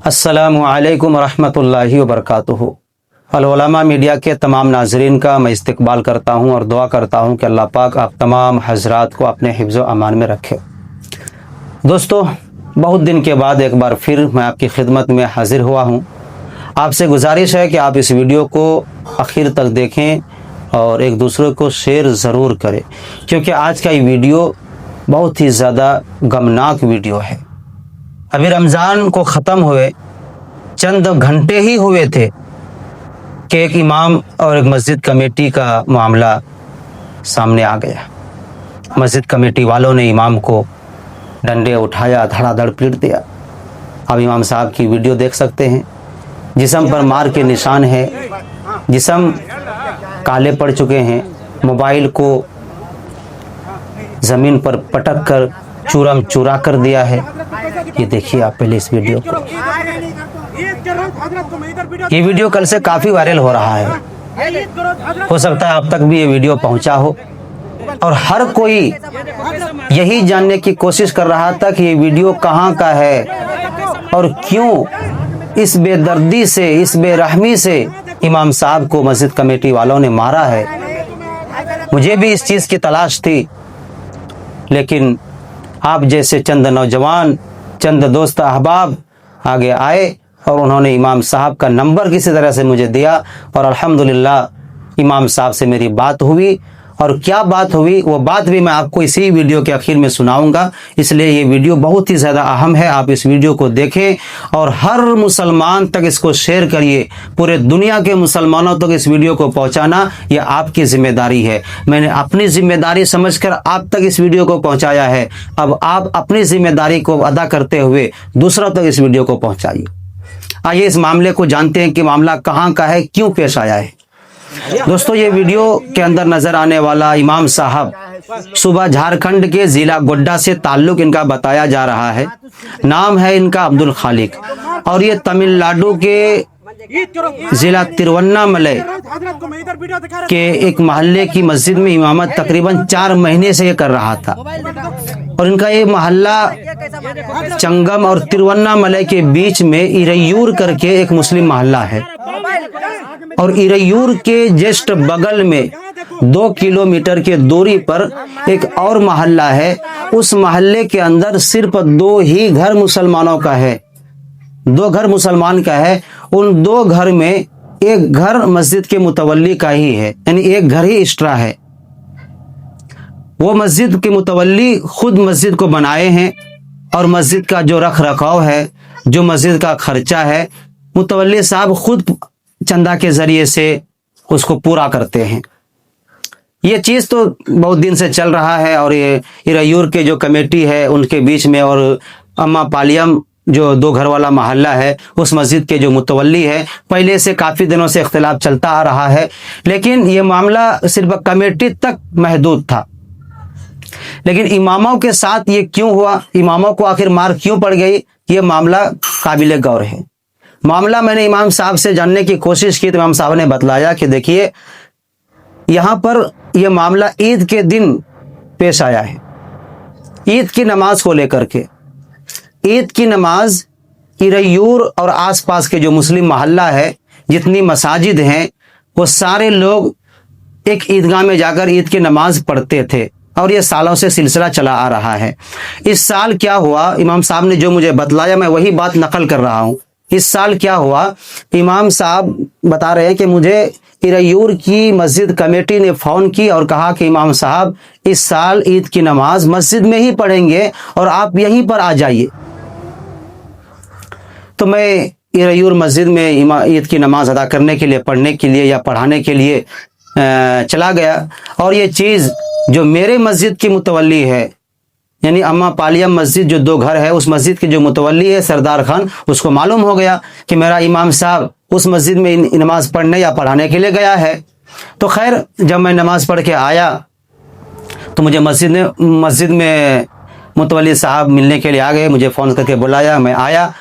अस्सलामु अलैकुम रहमतुल्लाहि व बरकातुहू। अल उलमा मीडिया के तमाम नाजरीन का मैं इस्तकबाल करता हूँ और दुआ करता हूँ कि अल्लाह पाक आप तमाम हजरात को अपने हिफ्ज़ व अमान में रखे। दोस्तों, बहुत दिन के बाद एक बार फिर मैं आपकी खिदमत में हाजिर हुआ हूँ। आपसे गुजारिश है कि आप इस वीडियो को आखिर तक देखें और एक दूसरे को शेयर ज़रूर करें, क्योंकि आज का ये वीडियो बहुत ही ज़्यादा गमनाक वीडियो है। अभी रमज़ान को ख़त्म हुए चंद घंटे ही हुए थे कि एक इमाम और एक मस्जिद कमेटी का मामला सामने आ गया। मस्जिद कमेटी वालों ने इमाम को डंडे उठाया, धड़ाधड़ पीट दिया। अब इमाम साहब की वीडियो देख सकते हैं। जिस्म पर मार के निशान है, जिस्म काले पड़ चुके हैं। मोबाइल को ज़मीन पर पटक कर चूरम चूरा कर दिया है। ये देखिए आप पहले इस वीडियो को। ये वीडियो कल से काफ़ी वायरल हो रहा है। हो सकता है अब तक भी ये वीडियो पहुंचा हो और हर कोई यही जानने की कोशिश कर रहा था कि ये वीडियो कहां का है और क्यों इस बेदर्दी से, इस बेरहमी से इमाम साहब को मस्जिद कमेटी वालों ने मारा है। मुझे भी इस चीज़ की तलाश थी, लेकिन आप जैसे चंद नौजवान, चंद दोस्त अहबाब आगे आए और उन्होंने इमाम साहब का नंबर किसी तरह से मुझे दिया और अल्हम्दुलिल्लाह इमाम साहब से मेरी बात हुई। और क्या बात हुई वो बात भी मैं आपको इसी वीडियो के आखिर में सुनाऊंगा। इसलिए ये वीडियो बहुत ही ज़्यादा अहम है। आप इस वीडियो को देखें और हर मुसलमान तक इसको शेयर करिए। पूरे दुनिया के मुसलमानों तक इस वीडियो को पहुंचाना ये आपकी जिम्मेदारी है। मैंने अपनी जिम्मेदारी समझकर आप तक इस वीडियो को पहुंचाया है। अब आप अपनी जिम्मेदारी को अदा करते हुए दूसरों तक इस वीडियो को पहुँचाइए। आइए इस मामले को जानते हैं कि मामला कहाँ का है, क्यों पेश आया है। दोस्तों, ये वीडियो के अंदर नजर आने वाला इमाम साहब सुबह झारखंड के जिला गोड्डा से ताल्लुक इनका बताया जा रहा है। नाम है इनका अब्दुल खालिक और ये तमिलनाडु के जिला तिरुवन्नामलई के एक मोहल्ले की मस्जिद में इमामत तकरीबन 4 महीने से ये कर रहा था। और इनका ये मोहल्ला चंगम और तिरुवन्नामलई के बीच में इरैयूर करके एक मुस्लिम मोहल्ला है और इरैयूर के जस्ट बगल में 2 किलोमीटर के दूरी पर एक और मोहल्ला है। उस मोहल्ले के अंदर सिर्फ 2 ही घर मुसलमानों का है, 2 घर मुसलमान का है। उन 2 घर में एक घर मस्जिद के मुतवल्ली का ही है, यानी एक घर ही एक्स्ट्रा है। वो मस्जिद के मुतवल्ली खुद मस्जिद को बनाए हैं और मस्जिद का जो रख रखाव है, जो मस्जिद का खर्चा है, मुतवल्ली साहब खुद चंदा के जरिए से उसको पूरा करते हैं। ये चीज़ तो बहुत दिन से चल रहा है और ये इरैयूर के जो कमेटी है उनके बीच में और अम्मा पालियम जो 2 घर वाला मोहल्ला है उस मस्जिद के जो मुतवल्ली है, पहले से काफ़ी दिनों से इख्तिलाफ चलता आ रहा है। लेकिन ये मामला सिर्फ कमेटी तक महदूद था। लेकिन इमामों के साथ ये क्यों हुआ, इमामों को आखिर मार क्यों पड़ गई, ये मामला काबिल गौर है। मामला मैंने इमाम साहब से जानने की कोशिश की तो इमाम साहब ने बतलाया कि देखिए यहाँ पर यह मामला ईद के दिन पेश आया है। ईद की नमाज को लेकर के, ईद की नमाज इरैयूर और आसपास के जो मुस्लिम मोहल्ला है, जितनी मसाजिद हैं, वो सारे लोग एक ईदगाह में जाकर ईद की नमाज पढ़ते थे और ये सालों से सिलसिला चला आ रहा है। इस साल क्या हुआ, इमाम साहब ने जो मुझे बतलाया मैं वही बात नकल कर रहा हूँ। इस साल क्या हुआ, इमाम साहब बता रहे हैं कि मुझे इरैयूर की मस्जिद कमेटी ने फ़ोन की और कहा कि इमाम साहब इस साल ईद की नमाज मस्जिद में ही पढ़ेंगे और आप यहीं पर आ जाइए। तो मैं इरैयूर मस्जिद में ईद की नमाज अदा करने के लिए, पढ़ने के लिए या पढ़ाने के लिए चला गया। और ये चीज़ जो मेरे मस्जिद की मुतवल्ली है, यानी अम्मा पालियम मस्जिद जो 2 घर है, उस मस्जिद की जो मुतवल्ली है सरदार खान, उसको मालूम हो गया कि मेरा इमाम साहब उस मस्जिद में नमाज पढ़ने या पढ़ाने के लिए गया है। तो खैर जब मैं नमाज पढ़ के आया तो मुझे मस्जिद में मुतवल्ली साहब मिलने के लिए आ गए। मुझे फ़ोन करके बुलाया, मैं आया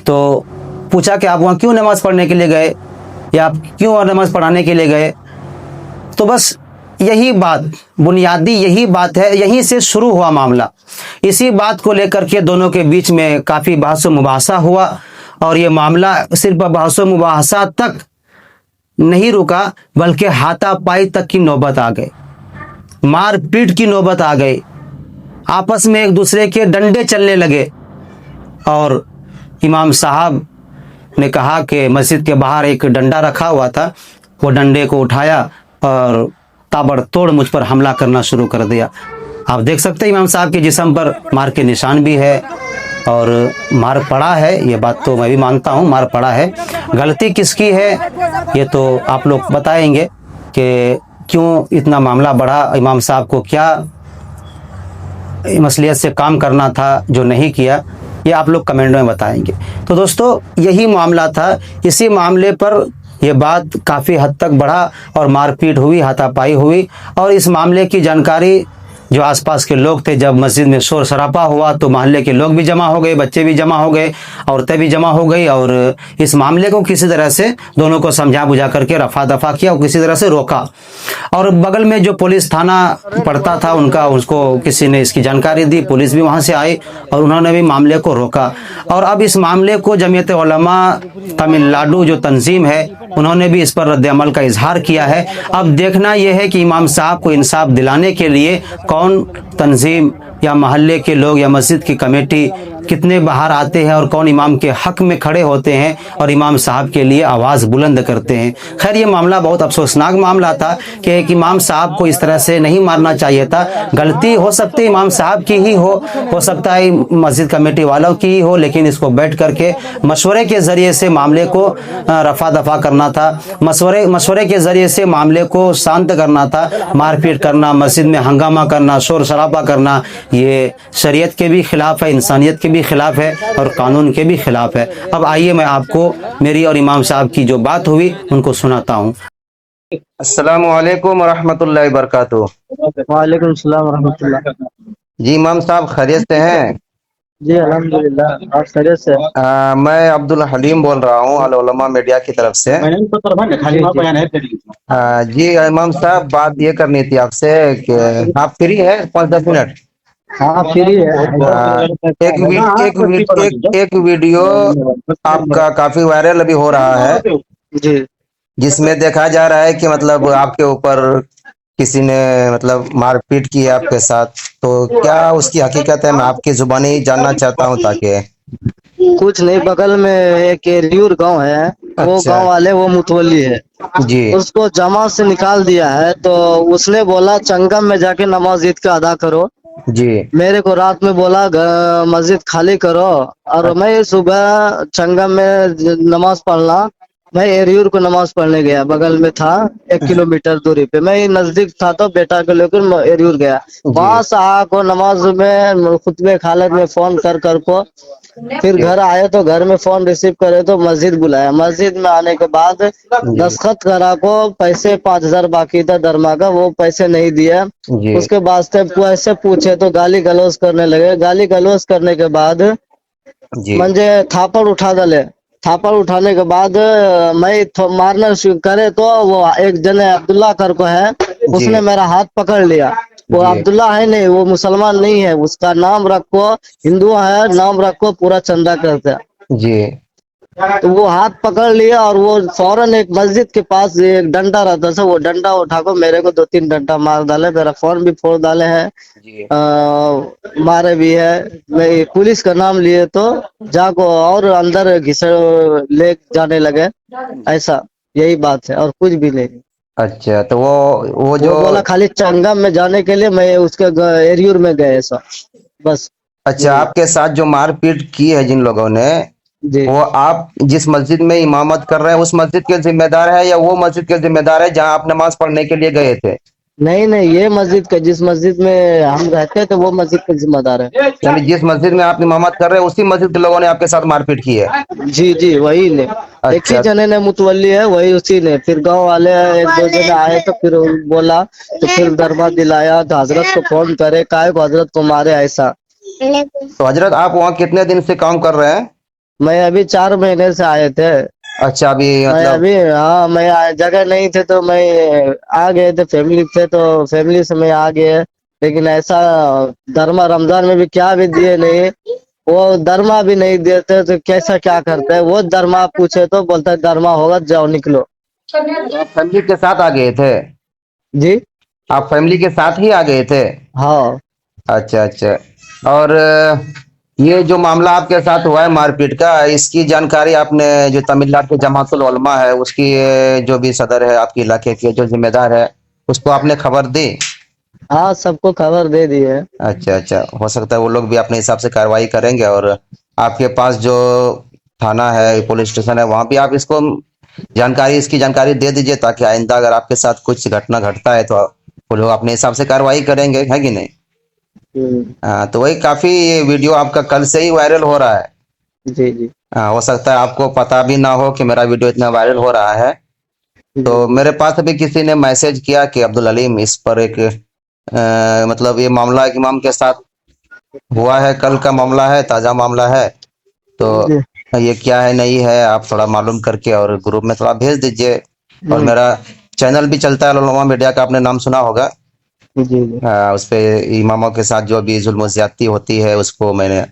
तो पूछा कि आप वहाँ क्यों नमाज़ पढ़ने के लिए गए या आप क्यों नमाज़ पढ़ाने के लिए गए। तो बस यही बात, बुनियादी यही बात है, यहीं से शुरू हुआ मामला। इसी बात को लेकर के दोनों के बीच में काफ़ी बहस मुबासा हुआ और ये मामला सिर्फ बहस मुबाहसा तक नहीं रुका, बल्कि हाथापाई तक की नौबत आ गई, मारपीट की नौबत आ गई। आपस में एक दूसरे के डंडे चलने लगे और इमाम साहब ने कहा कि मस्जिद के बाहर एक डंडा रखा हुआ था, वो डंडे को उठाया और ताबड़तोड़ मुझ पर हमला करना शुरू कर दिया। आप देख सकते हैं इमाम साहब के जिस्म पर मार के निशान भी है और मार पड़ा है, ये बात तो मैं भी मानता हूँ, मार पड़ा है। गलती किसकी है ये तो आप लोग बताएंगे कि क्यों इतना मामला बढ़ा, इमाम साहब को क्या मसलियत से काम करना था जो नहीं किया, ये आप लोग कमेंट में बताएंगे। तो दोस्तों यही मामला था, इसी मामले पर यह बात काफ़ी हद तक बढ़ा और मारपीट हुई, हाथापाई हुई। और इस मामले की जानकारी जो आसपास के लोग थे, जब मस्जिद में शोर शराबा हुआ तो मोहल्ले के लोग भी जमा हो गए, बच्चे भी जमा हो गए, औरतें भी जमा हो गई और इस मामले को किसी तरह से दोनों को समझा बुझा करके रफा दफा किया और किसी तरह से रोका। और बगल में जो पुलिस थाना पड़ता था उसको किसी ने इसकी जानकारी दी, पुलिस भी वहां से आई और उन्होंने भी मामले को रोका। और अब इस मामले को जमीयत उलमा तमिलनाडु जो तंजीम है उन्होंने भी इस पर रद्द अमल का इजहार किया है। अब देखना यह है कि इमाम साहब को इंसाफ दिलाने के लिए कौन तंजीम या मोहल्ले के लोग या मस्जिद की कमेटी कितने बाहर आते हैं और कौन इमाम के हक में खड़े होते हैं और इमाम साहब के लिए आवाज़ बुलंद करते हैं। खैर ये मामला बहुत अफसोसनाक मामला था कि एक इमाम साहब को इस तरह से नहीं मारना चाहिए था। गलती हो सकती है इमाम साहब की ही हो सकता है मस्जिद कमेटी वालों की ही हो, लेकिन इसको बैठ करके मशवरे के ज़रिए से मामले को रफा दफा करना था, मशवरे के ज़रिए से मामले को शांत करना था। मारपीट करना, मस्जिद में हंगामा करना, शोर शराबा करना, ये शरीयत के भी खिलाफ है, इंसानियत के भी खिलाफ है और कानून के भी खिलाफ है। अब आइए मैं आपको मेरी और इमाम साहब की जो बात हुई उनको सुनाता हूँ। अस्सलामु अलैकुम वरहमतुल्लाहि वबरकातुहू। वालेकुम सलाम रहमतुल्लाह। जी इमाम साहब खैरियत से हैं? जी अल्हम्दुलिल्लाह, आप खैरियत से? मैं अब्दुल हलीम बोल रहा हूँ अल उलमा मीडिया की तरफ से। जी इमाम साहब बात ये करनी थी आपसे कि आप फ्री हैं 5-10 मिनट? हाँ फ्री है। एक वीडियो आपका काफी वायरल अभी हो रहा है जी जिसमें देखा जा रहा है कि मतलब आपके ऊपर किसी ने मतलब मारपीट की है आपके साथ, तो क्या उसकी हकीकत है? मैं आपकी जुबानी जानना चाहता हूँ ताकि। कुछ नहीं, बगल में एक एरियूर गांव है, वो अच्छा। गांव वाले वो मुतवली है, जी उसको जमात से निकाल दिया है। तो उसने बोला चंगम में जाके नमाज ईद का अदा करो। जी मेरे को रात में बोला मस्जिद खाली करो, और मैं सुबह चंगम में नमाज पढ़ना, मैं एरियूर को नमाज पढ़ने गया, बगल में था 1 किलोमीटर दूरी पे, मैं नजदीक था तो बेटा को लेकर एरियूर गया। वहां से आको नमाज में खुतबे खालत में फोन कर को फिर घर आए तो घर में फोन रिसीव करे तो मस्जिद बुलाया। मस्जिद में आने के बाद दस्तखत करा को पैसे 5,000 बाकी था दरमा का, वो पैसे नहीं दिया। उसके बाद ऐसे पूछे तो गाली गलौज करने लगे। गाली गलौज करने के बाद मुझे थापड़ उठा डाले। थापड़ उठाने के बाद मैं मारना शुरू करे तो वो एक जने अब्दुल्ला कर को है, उसने मेरा हाथ पकड़ लिया। वो अब्दुल्ला है नहीं, वो मुसलमान नहीं है, उसका नाम रखो, हिंदू है, नाम रखो पूरा चंदा करते जी। तो वो हाथ पकड़ लिया और वो फौरन एक मस्जिद के पास एक डंडा रहता था, वो डंडा उठा को मेरे को 2-3 डंडा मार डाले, मेरा फोन भी फोड़ डाले हैं, मारे भी है। मैं पुलिस का नाम लिए तो जाको और अंदर घिसड़ ले जाने लगे, ऐसा यही बात है और कुछ भी नहीं। अच्छा, तो वो जो बोला खाली चंगम में जाने के लिए मैं उसके एरियूर में गए ऐसा बस। अच्छा, आपके साथ जो मारपीट की है जिन लोगों ने, वो आप जिस मस्जिद में इमामत कर रहे हैं उस मस्जिद के जिम्मेदार है या वो मस्जिद के जिम्मेदार है जहां आप नमाज पढ़ने के लिए गए थे? नहीं नहीं, ये मस्जिद का, जिस मस्जिद में हम रहते हैं तो वो मस्जिद का जिम्मेदार है। यानी जिस मस्जिद में आप इमामत कर रहे हैं उसी मस्जिद के लोगों ने आपके साथ मारपीट की है? जी जी वही ने। अच्छा। एक ही जने ने मुतवली है, वही उसी ने। फिर गांव वाले 1-2 जने आए तो फिर बोला तो फिर दरबार दिलाया तो हजरत को फोन करे, काय को हजरत को मारे ऐसा। तो हजरत आप वहाँ कितने दिन से काम कर रहे हैं? मैं अभी 4 महीने से आए थे। अच्छा, अभी मैं मतलब अभी, हाँ मैं जगह नहीं थे तो मैं आ गए थे, फैमिली थे तो फैमिली से मैं आ गए। लेकिन ऐसा धर्मा रमजान में भी क्या भी दिए नहीं, वो दरमा भी नहीं देते तो कैसा क्या करते हैं। वो दरमा पूछे तो बोलता है दरमा होगा जाओ निकलो। आप फैमिली के साथ आ गए थे? जी आप फैमिली के साथ ही आ गए थे? हाँ। अच्छा अच्छा। और ये जो मामला आपके साथ हुआ है मारपीट का, इसकी जानकारी आपने जो तमिलनाडु के जमातुल उलमा है उसकी जो भी सदर है आपके इलाके के जो जिम्मेदार है उसको आपने खबर दी? हाँ सबको खबर दे दी है। अच्छा अच्छा, हो सकता है वो लोग भी अपने हिसाब से कार्रवाई करेंगे। और आपके पास जो थाना है, पुलिस स्टेशन है, वहां भी आप इसको इसकी जानकारी दे दीजिए, ताकि आइंदा अगर आपके साथ कुछ घटना घटता है तो वो लोग अपने हिसाब से कार्रवाई करेंगे, है कि नहीं? हम्म। हाँ, तो वही काफी ये वीडियो आपका कल से ही वायरल हो रहा है। जी जी। हाँ, हो सकता है आपको पता भी ना हो कि मेरा वीडियो इतना वायरल हो रहा है। जी तो मेरे पास अभी किसी ने मैसेज किया कि अब्दुल अलीम इस पर एक मतलब ये मामला एक इमाम के साथ हुआ है, कल का मामला है, ताजा मामला है। तो जी। ये क्या है नहीं है आप थोड़ा मालूम करके और ग्रुप में थोड़ा भेज दीजिए। और हम्म। मेरा चैनल भी चलता है लुलुमा मीडिया का, आपने नाम सुना होगा। जी जी। उस पे इमामों के साथ जो भी जुल्म ज्यादती होती है उसको मैंने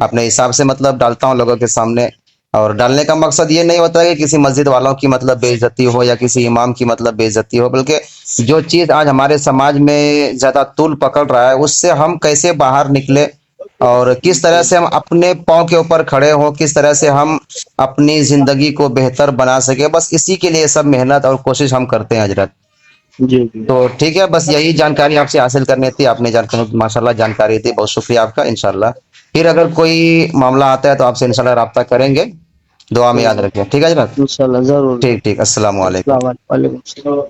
अपने हिसाब से मतलब डालता हूँ लोगों के सामने। और डालने का मकसद ये नहीं होता है कि किसी मस्जिद वालों की मतलब बेइज्जती हो या किसी इमाम की मतलब बेइज्जती हो, बल्कि जो चीज आज हमारे समाज में ज्यादा तूल पकड़ रहा है उससे हम कैसे बाहर निकले और किस तरह से हम अपने पाँव के ऊपर खड़े हों, किस तरह से हम अपनी जिंदगी को बेहतर बना सके, बस इसी के लिए सब मेहनत और कोशिश हम करते हैं हजरत। जी जी। तो ठीक है, बस यही जानकारी आपसे हासिल करनी थी, आपने जानकारी माशाल्लाह जानकारी दी, बहुत शुक्रिया आपका। इंशाल्लाह फिर अगर कोई मामला आता है तो आपसे इंशाल्लाह राब्ता करेंगे। दुआ में याद रखें, ठीक है जनाब। इंशाल्लाह जरूर। ठीक ठीक, अस्सलाम वालेकुम। अस्सलाम वालेकुम।